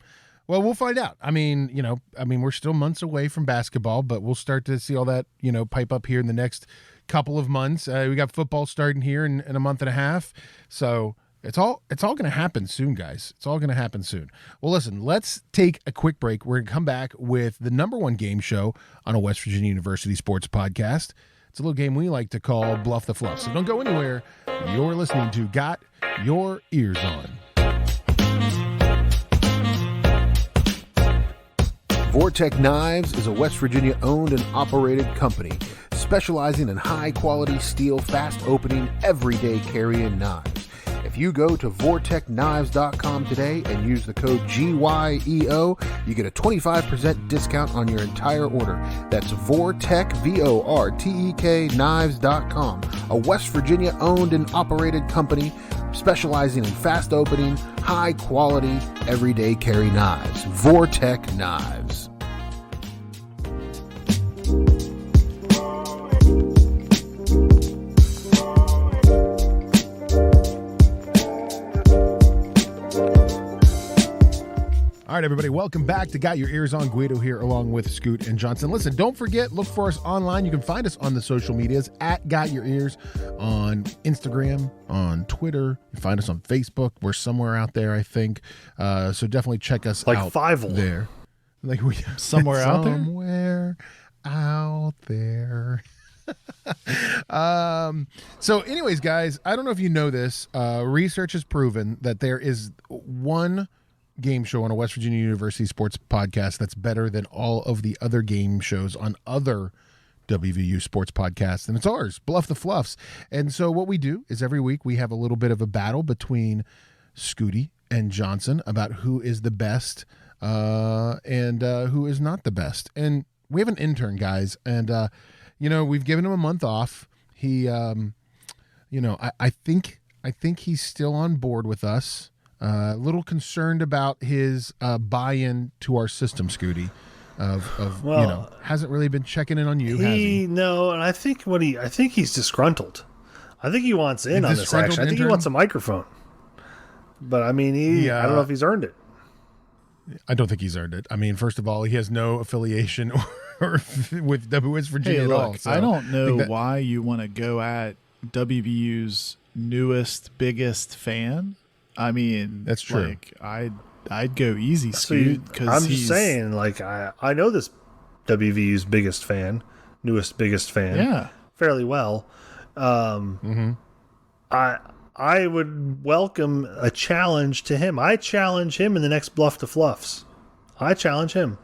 Well, we'll find out. I mean, we're still months away from basketball, but we'll start to see all that, pipe up here in the next couple of months. We got football starting here in a month and a half. So it's all going to happen soon, guys. It's all going to happen soon. Well, listen, let's take a quick break. We're going to come back with the number one game show on a West Virginia University sports podcast. It's a little game we like to call Bluff the Fluffs. So don't go anywhere. You're listening to Got Your Eers On. Vortec Knives is a West Virginia owned and operated company specializing in high quality steel, fast opening, everyday carrying knives. If you go to vortechknives.com today and use the code GYEO, you get a 25% discount on your entire order. That's Vortech, VORTEK knives.com, a West Virginia owned and operated company specializing in fast opening, high quality, everyday carry knives. Vortec Knives. All right, everybody, welcome back to Got Your Ears On. Guido here along with Scoot and Johnson. Listen, don't forget, look for us online. You can find us on the social medias at Got Your Ears on Instagram, on Twitter. You find us on Facebook. We're somewhere out there, I think. So definitely check us out Fievel. there. Like we Somewhere out there? Somewhere out there. So anyways, guys, I don't know if you know this. Research has proven that there is one game show on a West Virginia University sports podcast that's better than all of the other game shows on other WVU sports podcasts, and it's ours, Bluff the Fluffs. And so what we do is every week we have a little bit of a battle between Scooty and Johnson about who is the best and who is not the best. And we have an intern, guys, and we've given him a month off. He I think he's still on board with us. A little concerned about his buy-in to our system, Scooty. Hasn't really been checking in on you, has he? No, and I think he's disgruntled. I think he wants in on this action. I think he wants a microphone. But I mean, I don't know if he's earned it. I don't think he's earned it. I mean, first of all, he has no affiliation with West Virginia at all. So I don't know why you want to go at WVU's newest, biggest fan. I mean, that's true. I'd go easy, Scoot, because I'm just saying, I know this WVU's biggest fan, biggest fan, fairly well. I would welcome a challenge to him. I challenge him in the next Bluff the Fluffs. I challenge him.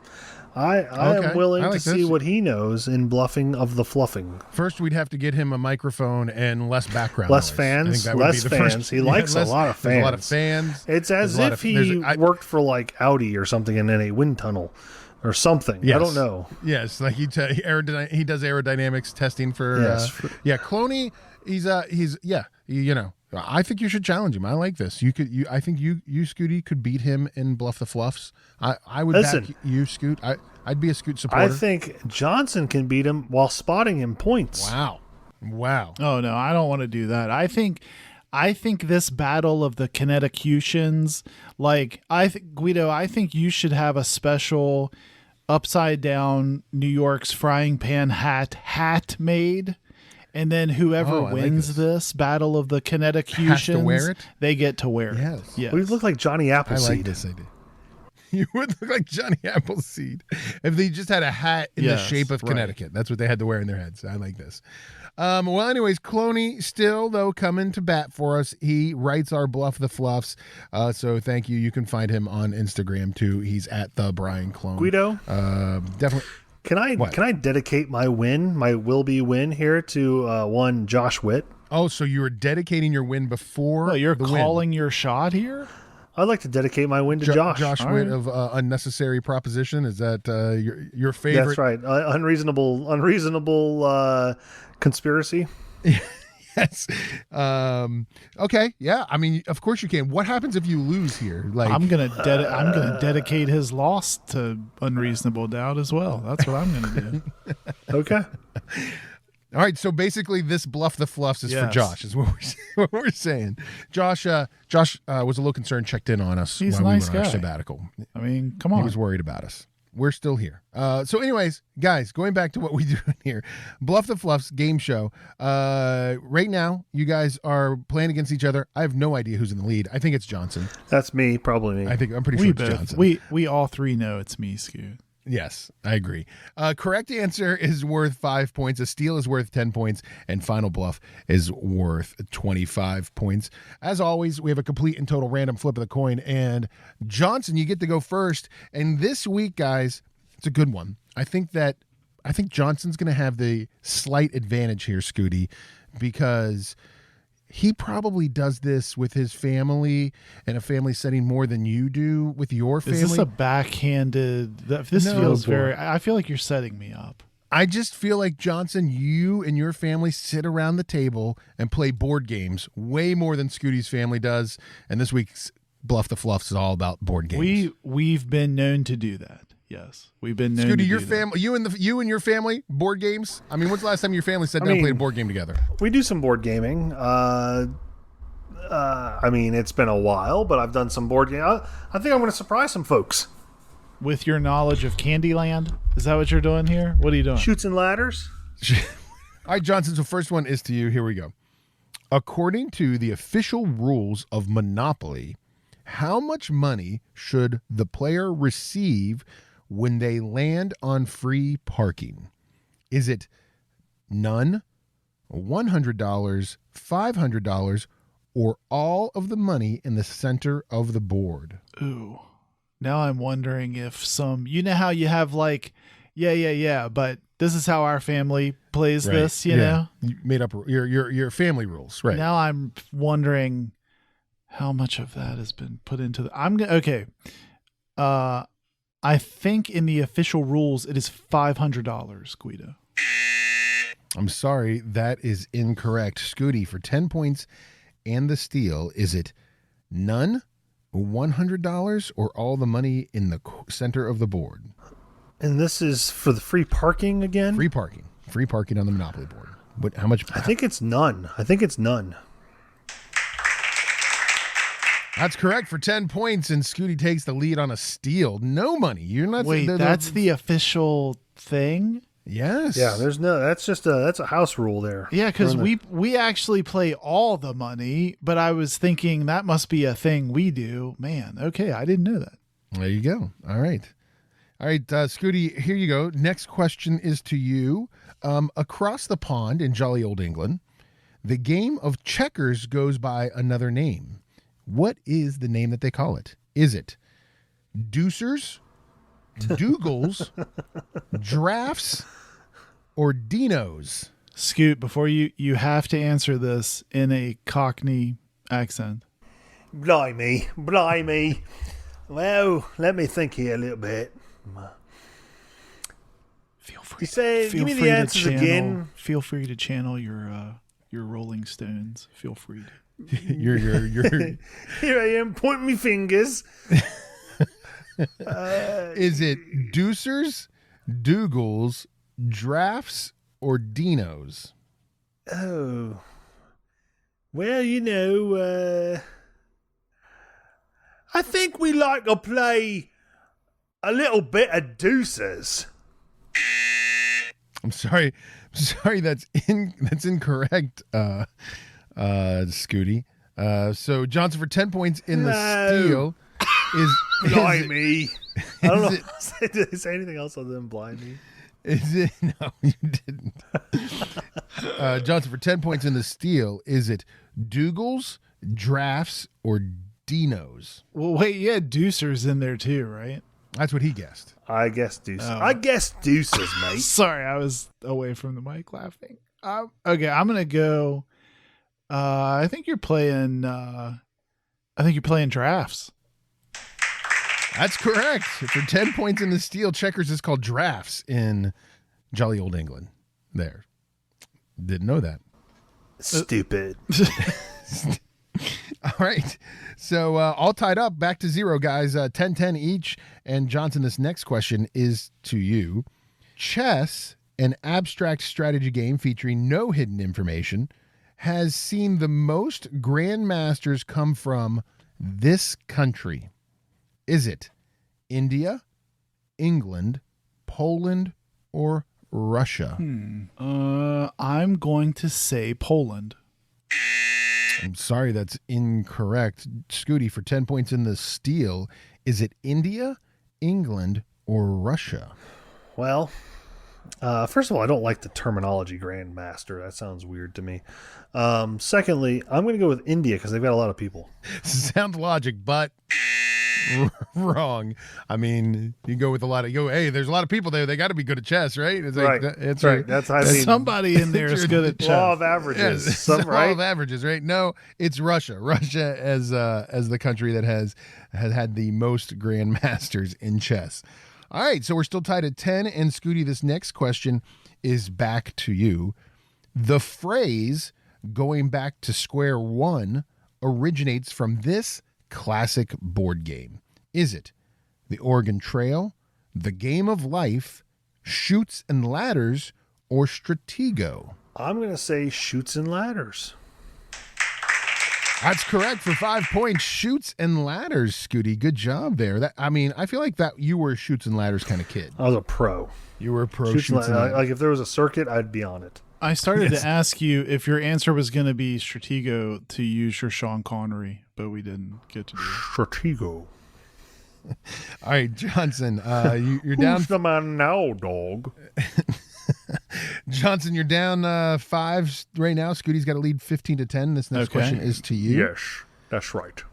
I am willing to see what he knows in bluffing of the fluffing. First, we'd have to get him a microphone and less background noise. Fans. Less fans. He likes a lot of fans. A lot of fans. It's as if he worked for Audi or something in a wind tunnel or something. Yes. I don't know. Yes, like he does aerodynamics testing for. Cloney. I think you should challenge him. I like this. I think you Scooty could beat him in Bluff the Fluffs. I would back you, Scoot. I'd be a Scoot supporter. I think Johnson can beat him while spotting him points. Wow. Oh no, I don't want to do that. I think this battle of the Kinetocutians, Guido, I think you should have a special upside down New York's frying pan hat made. And then whoever wins this battle of the Kinetocutians, they get to wear it. Yes. We look like Johnny Appleseed. I like this idea. You would look like Johnny Appleseed if they just had a hat in the shape of Connecticut. That's what they had to wear in their heads. I like this. Anyways, Cloney still, though, coming to bat for us. He writes our Bluff the Fluffs. So thank you. You can find him on Instagram, too. He's at the Brian Clone. Guido? Definitely. Can I dedicate my will-be win here to one Josh Witt? Oh, so you were dedicating your win before Well, you're calling your shot here? I'd like to dedicate my win to Josh. Josh Witt of Unnecessary Proposition. Is that your favorite? That's right. Unreasonable conspiracy. Yes. Okay. Yeah. I mean, of course you can. What happens if you lose here? Like, I'm gonna dedicate his loss to unreasonable doubt as well. That's what I'm gonna do. Okay. all right. So basically, this Bluff the Fluffs is for Yes. Josh. Is what we're saying. Josh was a little concerned. Checked in on us He's while a nice we were on our guy. sabbatical. I mean, come He on. was worried about us. We're still here. So anyways, guys, going back to what we do here, Bluff the Fluffs game show. Right now, you guys are playing against each other. I have no idea who's in the lead. I think it's Johnson. That's me, probably me. I'm pretty We sure it's both Johnson. we all three know it's me, Scoot. Yes, I agree. Correct answer is worth 5 points. A steal is worth 10 points. And final bluff is worth 25 points. As always, we have a complete and total random flip of the coin. And Johnson, you get to go first. And this week, guys, it's a good one. I think Johnson's going to have the slight advantage here, Scooty, because he probably does this with his family in a family setting more than you do with your family. Is this a backhanded? This No, feels boy. very. I feel like you're setting me up. I just feel like, Johnson, you and your family sit around the table and play board games way more than Scooty's family does. And this week's Bluff the Fluffs is all about board games. We've been known to do that. Yes, we've been known. Scooty, to your do that. family, you and your family, board games. I mean, when's the last time your family sat down and played a board game together? We do some board gaming. I mean, it's been a while, but I've done some board game. I think I'm going to surprise some folks. With your knowledge of Candyland, is that what you're doing here? What are you doing? Shoots and ladders. All right, Johnson. So first one is to you. Here we go. According to the official rules of Monopoly, how much money should the player receive when they land on free parking? Is it none, $100, $500, or all of the money in the center of the board? Ooh. Now I'm wondering if you know how you have like, yeah, but this is how our family plays this, you know? You made up your family rules, right? Now I'm wondering how much of that has been put into okay. I think in the official rules it is $500, Guido. I'm sorry, that is incorrect. Scooty, for 10 points and the steal, is it none, $100, or all the money in the center of the board? And this is for the free parking again? Free parking on the Monopoly board. How much? I think it's none. That's correct for 10 points, and Scooty takes the lead on a steal. No money. You're not. Wait, that's the official thing? Yes. Yeah, that's a house rule there. Yeah, because we actually play all the money, but I was thinking that must be a thing we do. Man, okay, I didn't know that. There you go. All right, Scooty, here you go. Next question is to you. Across the pond in jolly old England, the game of checkers goes by another name. What is the name that they call it? Is it deucers, dougles, drafts, or dinos? Scoot, before you have to answer this in a Cockney accent. Blimey. Well, let me think here a little bit. Feel free. You say, give me the answers again. Feel free to channel your Rolling Stones. Feel free to. You're Here I am pointing me fingers. Is it deucers, dougles, drafts, or dinos? Oh. Well, I think we like to play a little bit of deuces. I'm sorry, that's incorrect, Scooty. So Johnson, for 10 points in the steal, is Blimey. I don't know. Did I say anything else other than blimey? Is it? No, you didn't. Johnson, for 10 points in the steal, is it dougles, drafts, or dinos? Well, wait, you had deucers in there too, right? That's what he guessed. I guess deuces. Oh. I guess deuces, mate. Sorry, I was away from the mic laughing. Okay, I'm gonna go. I think you're playing drafts. That's correct. For 10 points in the steal, checkers is called drafts in jolly old England. There. Didn't know that. Stupid. All right. So all tied up, back to 0, guys. 10-10 each. And Johnson, this next question is to you. Chess, an abstract strategy game featuring no hidden information, has seen the most grandmasters come from this country. Is it India, England, Poland, or Russia? I'm going to say Poland. I'm sorry, that's incorrect. Scooty, for 10 points in the steal, is it India, England, or Russia? Well, first of all, I don't like the terminology grandmaster. That sounds weird to me. Secondly, I'm going to go with India because they've got a lot of people. Sounds logic, but wrong. I mean, you go with hey, there's a lot of people there. They got to be good at chess, right? It's right. It's right. That's I mean, somebody in there is good at chess. Law of averages. Yes, law of averages, right? No, it's Russia. Russia as the country that has had the most grandmasters in chess. All right, so we're still tied at 10. And Scooty, this next question is back to you. The phrase "going back to square one" originates from this classic board game. Is it the Oregon Trail, the Game of Life, Chutes and Ladders, or Stratego? I'm going to say Chutes and Ladders. That's correct for 5 points. Chutes and Ladders, Scooty. Good job there. I feel like that you were a Chutes and Ladders kind of kid. I was a pro. You were a pro Chutes and Ladders. Like if there was a circuit, I'd be on it. I started to ask you if your answer was going to be Stratego to use your Sean Connery, but we didn't get to do it. Stratego. All right, Johnson, you're down. Who's the man now, dog? Johnson, you're down 5 right now. Scooty's got to lead 15-10. This next question is to you. Yes, that's right.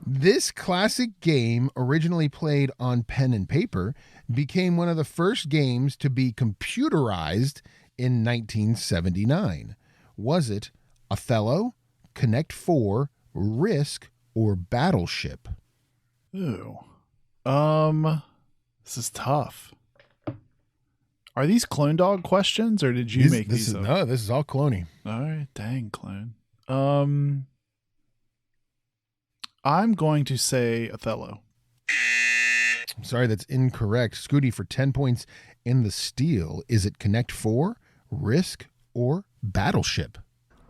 This classic game, originally played on pen and paper, became one of the first games to be computerized in 1979. Was it Othello, Connect 4, Risk, or Battleship? Ooh. This is tough. Are these Clone Dog questions, or did you make these up? No, this is all cloning. All right, dang, Clone. I'm going to say Othello. I'm sorry, that's incorrect. Scooty, for 10 points in the steal, is it Connect 4, Risk, or Battleship?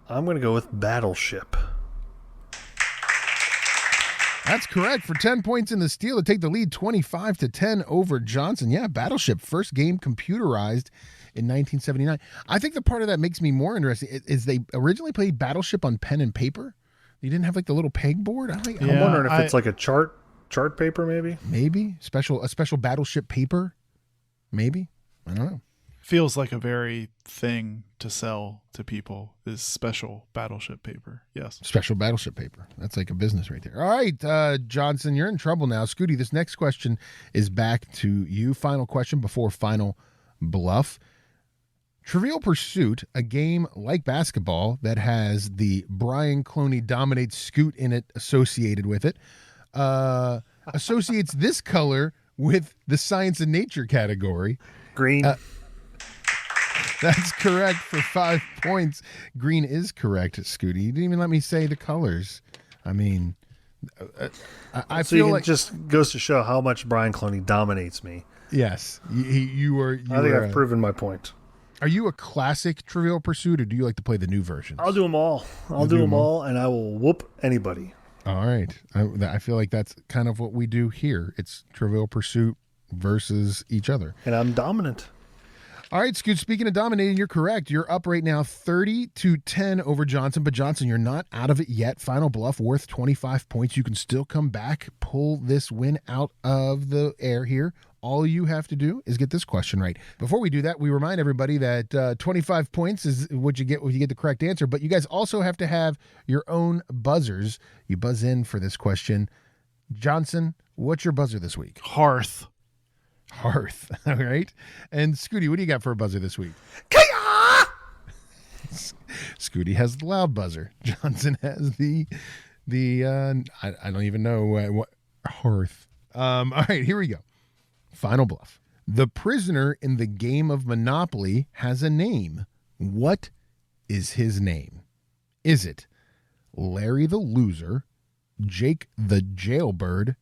I'm going to go with Battleship. That's correct. For 10 points in the steal to take the lead 25-10 over Johnson. Yeah, Battleship, first game computerized in 1979. I think the part of that makes me more interested is they originally played Battleship on pen and paper. You didn't have like the little pegboard? I'm wondering if it's like a chart paper maybe? Maybe. A special Battleship paper? Maybe. I don't know. Feels like a very thing to sell to people is special Battleship paper. Yes. Special Battleship paper. That's like a business right there. All right, Johnson, you're in trouble now. Scooty, this next question is back to you. Final question before final bluff. Trivial Pursuit, a game like basketball that has the Brian Cloney dominates Scoot in it associated with it, associates this color with the science and nature category. Green. That's correct for 5 points. Green is correct, Scooty. You didn't even let me say the colors. I mean, I so feel you like just goes to show how much Brian Cloney dominates me. Yes, you were. I think I've proven my point. Are you a classic Trivial Pursuit, or do you like to play the new versions? I'll do them all. I'll do them all, and I will whoop anybody. All right. I feel like that's kind of what we do here. It's Trivial Pursuit versus each other. And I'm dominant. All right, Scoot, speaking of dominating, you're correct. You're up right now 30-10 over Johnson. But Johnson, you're not out of it yet. Final bluff worth 25 points. You can still come back, pull this win out of the air here. All you have to do is get this question right. Before we do that, we remind everybody that 25 points is what you get when you get the correct answer. But you guys also have to have your own buzzers. You buzz in for this question. Johnson, what's your buzzer this week? Hearth. All right. And Scooty, what do you got for a buzzer this week? Scooty has the loud buzzer. Johnson has the I don't even know what hearth. All right, here we go. Final bluff. The prisoner in the game of Monopoly has a name. What is his name? Is it Larry the Loser, Jake the Jailbird,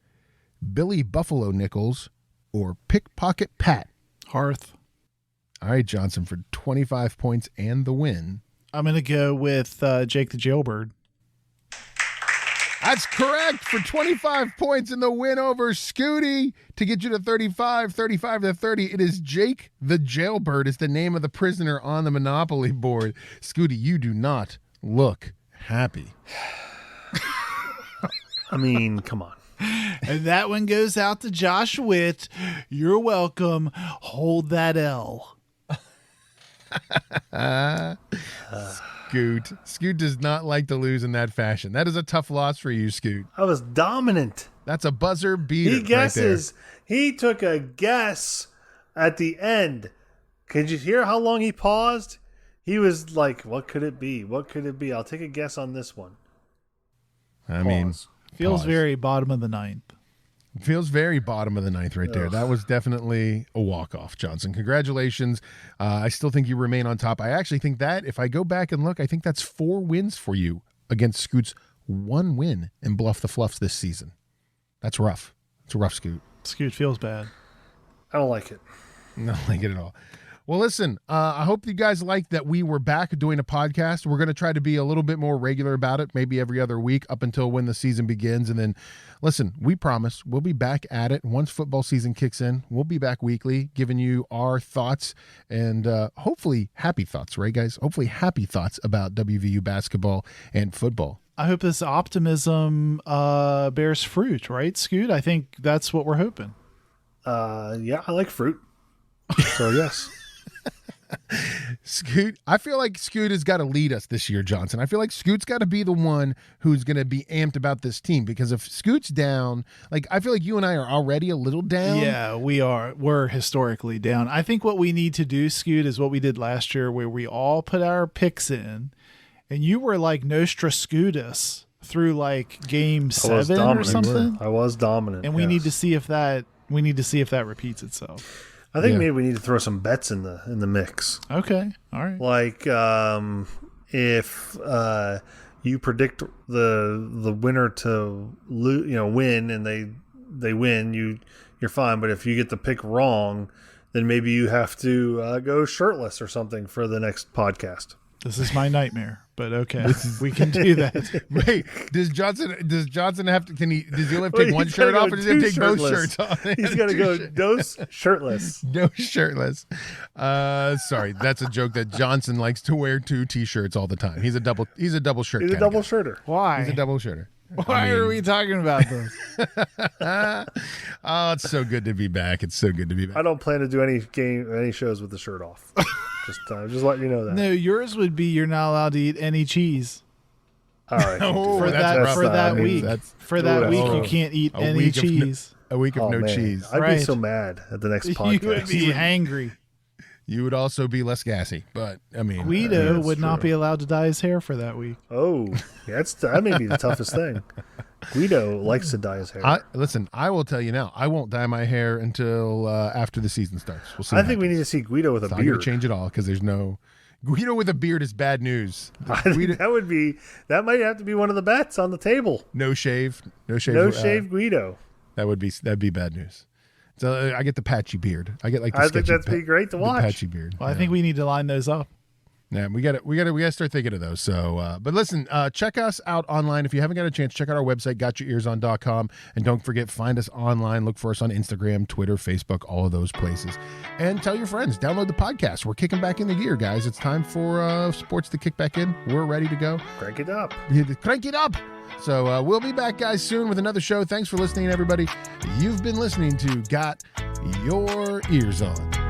Billy Buffalo Nichols, or Pickpocket Pat? Hearth. All right, Johnson, for 25 points and the win. I'm going to go with Jake the Jailbird. That's correct for 25 points in the win over Scooty to get you to 35 to 30. It is Jake the Jailbird is the name of the prisoner on the Monopoly board. Scooty, you do not look happy. I mean, come on. And that one goes out to Josh Witt. You're welcome. Hold that L. Scoot does not like to lose in that fashion. That is a tough loss for you, Scoot. I was dominant. That's a buzzer beater. He guesses. Right He took a guess at the end. Could you hear how long he paused? He was like, what could it be? What could it be? I'll take a guess on this one. I mean, feels very bottom of the ninth. Feels very bottom of the ninth right there. That was definitely a walk-off, Johnson. Congratulations. I still think you remain on top. I actually think that, if I go back and look, I think that's 4 wins for you against Scoot's 1 win in Bluff the Fluffs this season. That's rough. It's a rough, Scoot. Scoot feels bad. I don't like it. I don't like it at all. Well, listen, I hope you guys like that we were back doing a podcast. We're going to try to be a little bit more regular about it, maybe every other week up until when the season begins. And then, listen, we promise we'll be back at it. Once football season kicks in, we'll be back weekly giving you our thoughts and hopefully happy thoughts, right, guys? Hopefully happy thoughts about WVU basketball and football. I hope this optimism bears fruit, right, Scoot? I think that's what we're hoping. Yeah, I like fruit. So, yes. Scoot, I feel like Scoot has got to lead us this year, Johnson. I feel like Scoot's got to be the one who's going to be amped about this team, because if Scoot's down, like, I feel like you and I are already a little down. Yeah, we are. We're historically down. I think what we need to do, Scoot, is what we did last year, where we all put our picks in, and you were like Nostra Scutus through like game 7 or something. I was dominant, and we need to see if that repeats itself. I think maybe we need to throw some bets in the mix. Okay, all right. Like if you predict the winner to win and they win, you're fine. But if you get the pick wrong, then maybe you have to go shirtless or something for the next podcast. This is my nightmare, but okay, we can do that. Wait, does Johnson have to? Does he only have to take one shirt off, or does he have to take both shirts off? He's got to go dose shirtless. No shirtless. Sorry, that's a joke that Johnson likes to wear 2 t-shirts all the time. He's a double shirt. He's a double shirter. Why? He's a double shirter. Why are we talking about this? Oh, it's so good to be back. It's so good to be back. I don't plan to do any shows with the shirt off. Just letting you know that. No, yours would be you're not allowed to eat any cheese. All right. For that week. You can't eat any cheese. A week of no cheese. I'd be so mad at the next podcast. You would be angry. You would also be less gassy, but I mean, Guido would not be allowed to dye his hair for that week. Oh, that may be the toughest thing. Guido likes to dye his hair. Listen, I will tell you now, I won't dye my hair until after the season starts. We'll see. I think we need to see Guido with a beard. I'm going to change it all because there's no Guido with a beard is bad news. That might have to be one of the bets on the table. No shave Guido. That'd be bad news. So I get the patchy beard. I get like the I think that'd be great to watch. The patchy beard. Well, I think we need to line those up. Yeah, we got to start thinking of those. So, but listen, check us out online. If you haven't got a chance, check out our website, gotyourearson.com. And don't forget, find us online. Look for us on Instagram, Twitter, Facebook, all of those places. And tell your friends, download the podcast. We're kicking back into gear, guys. It's time for sports to kick back in. We're ready to go. Crank it up. Crank it up. So we'll be back, guys, soon with another show. Thanks for listening, everybody. You've been listening to Got Your Ears On.